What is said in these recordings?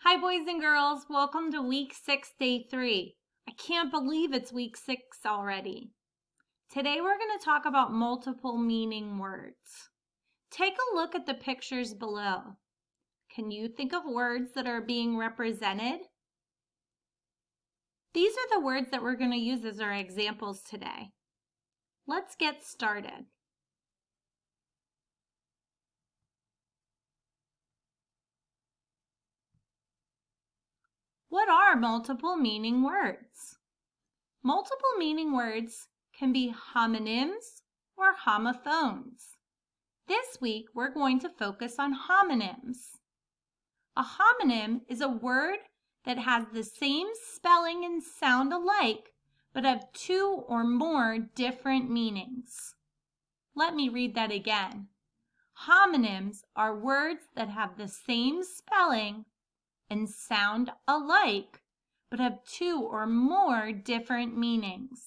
Hi, boys and girls. Welcome to week 6, day 3. I can't believe it's week 6 already. Today we're going to talk about multiple meaning words. Take a look at the pictures below. Can you think of words that are being represented? These are the words that we're going to use as our examples today. Let's get started. What are multiple meaning words? Multiple meaning words can be homonyms or homophones. This week, we're going to focus on homonyms. A homonym is a word that has the same spelling and sound alike, but have two or more different meanings. Let me read that again. Homonyms are words that have the same spelling and sound alike, but have two or more different meanings.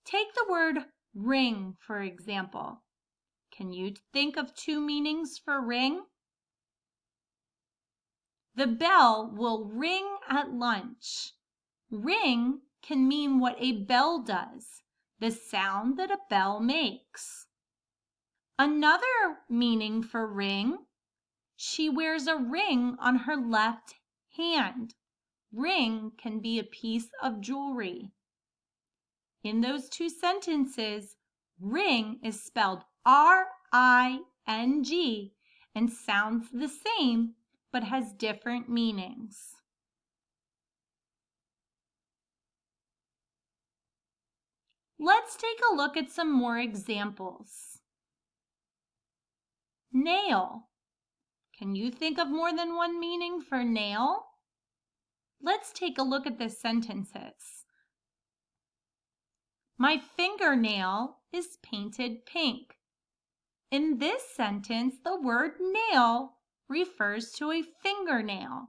Take the word ring, for example. Can you think of two meanings for ring? The bell will ring at lunch. Ring can mean what a bell does, the sound that a bell makes. Another meaning for ring, she wears a ring on her left hand. Ring can be a piece of jewelry. In those two sentences, ring is spelled R-I-N-G and sounds the same but has different meanings. Let's take a look at some more examples. Nail. Can you think of more than one meaning for nail? Let's take a look at the sentences. My fingernail is painted pink. In this sentence, the word nail refers to a fingernail.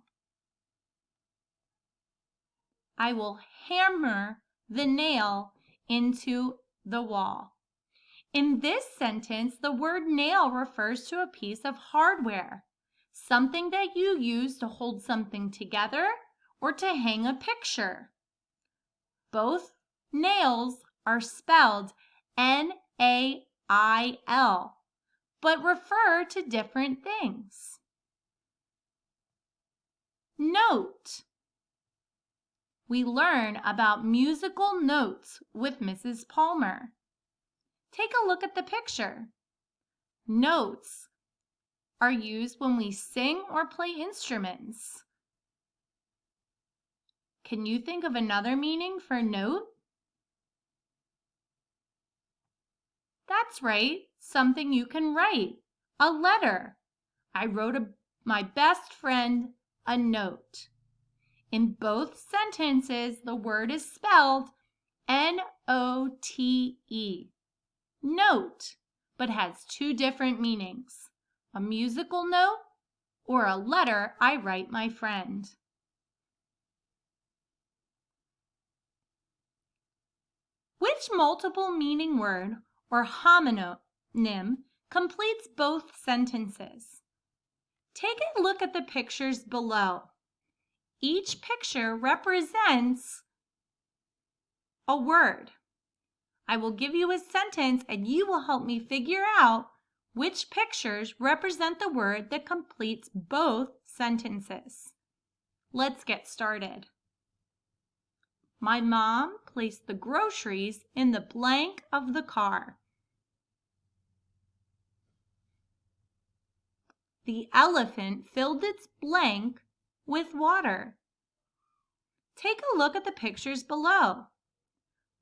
I will hammer the nail into the wall. In this sentence, the word nail refers to a piece of hardware, something that you use to hold something together or to hang a picture. Both nails are spelled N-A-I-L, but refer to different things. Note. We learn about musical notes with Mrs. Palmer. Take a look at the picture. Notes are used when we sing or play instruments. Can you think of another meaning for note? That's right, something you can write, a letter. I wrote my best friend a note. In both sentences, the word is spelled N-O-T-E, note, but has two different meanings, a musical note or a letter I write my friend. Which multiple meaning word or homonym completes both sentences? Take a look at the pictures below. Each picture represents a word. I will give you a sentence and you will help me figure out which pictures represent the word that completes both sentences. Let's get started. My mom placed the groceries in the blank of the car. The elephant filled its blank with water. Take a look at the pictures below.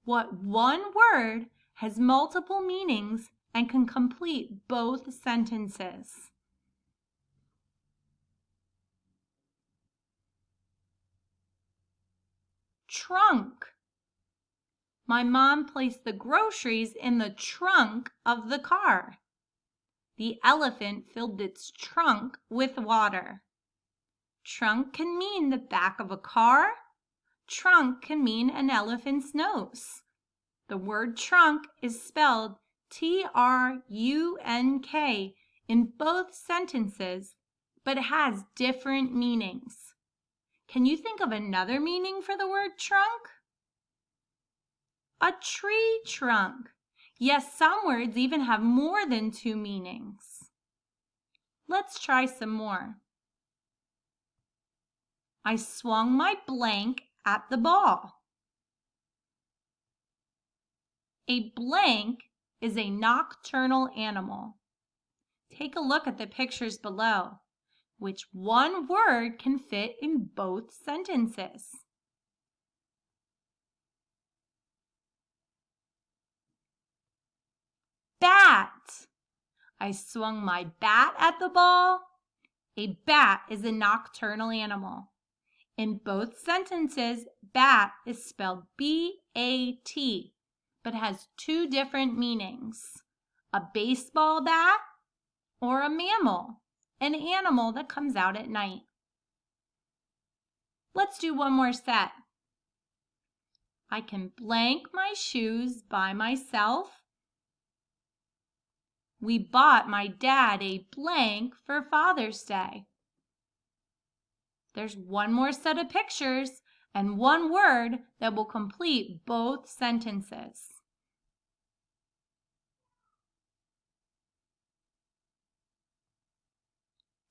What one word has multiple meanings and can complete both sentences? Trunk. My mom placed the groceries in the trunk of the car. The elephant filled its trunk with water. Trunk can mean the back of a car. Trunk can mean an elephant's nose. The word trunk is spelled T-R-U-N-K in both sentences, but it has different meanings. Can you think of another meaning for the word trunk? A tree trunk. Yes, some words even have more than two meanings. Let's try some more. I swung my blank at the ball. A blank is a nocturnal animal. Take a look at the pictures below. Which one word can fit in both sentences? Bat. I swung my bat at the ball. A bat is a nocturnal animal. In both sentences, bat is spelled B-A-T, but has two different meanings. A baseball bat or a mammal, an animal that comes out at night. Let's do one more set. I can blank my shoes by myself. We bought my dad a blank for Father's Day. There's one more set of pictures and one word that will complete both sentences.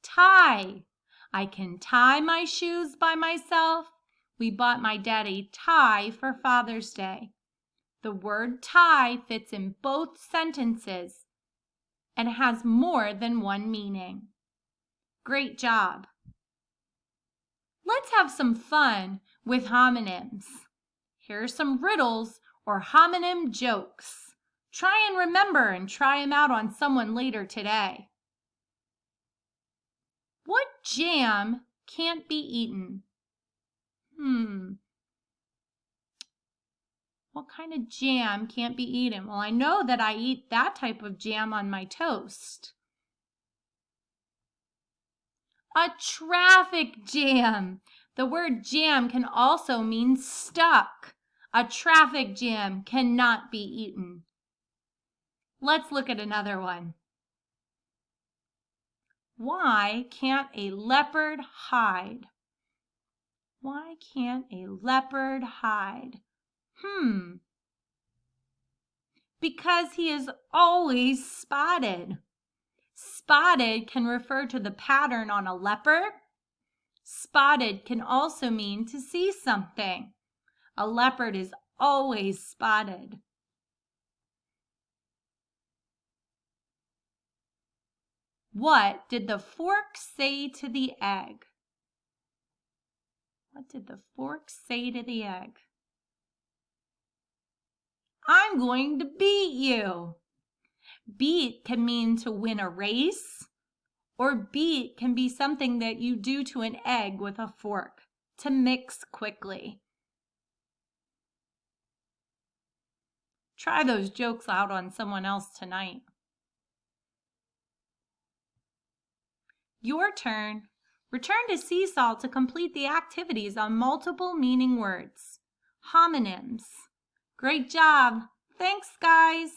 Tie. I can tie my shoes by myself. We bought my dad a tie for Father's Day. The word tie fits in both sentences and has more than one meaning. Great job! Let's have some fun with homonyms. Here are some riddles or homonym jokes. Try and remember and try them out on someone later today. What jam can't be eaten? What kind of jam can't be eaten? Well, I know that I eat that type of jam on my toast. A traffic jam. The word jam can also mean stuck. A traffic jam cannot be eaten. Let's look at another one. Why can't a leopard hide? Why can't a leopard hide? Because he is always spotted. Spotted can refer to the pattern on a leopard. Spotted can also mean to see something. A leopard is always spotted. What did the fork say to the egg? What did the fork say to the egg? I'm going to beat you. Beat can mean to win a race, or beat can be something that you do to an egg with a fork, to mix quickly. Try those jokes out on someone else tonight. Your turn. Return to Seesaw to complete the activities on multiple meaning words. Homonyms. Great job. Thanks, guys.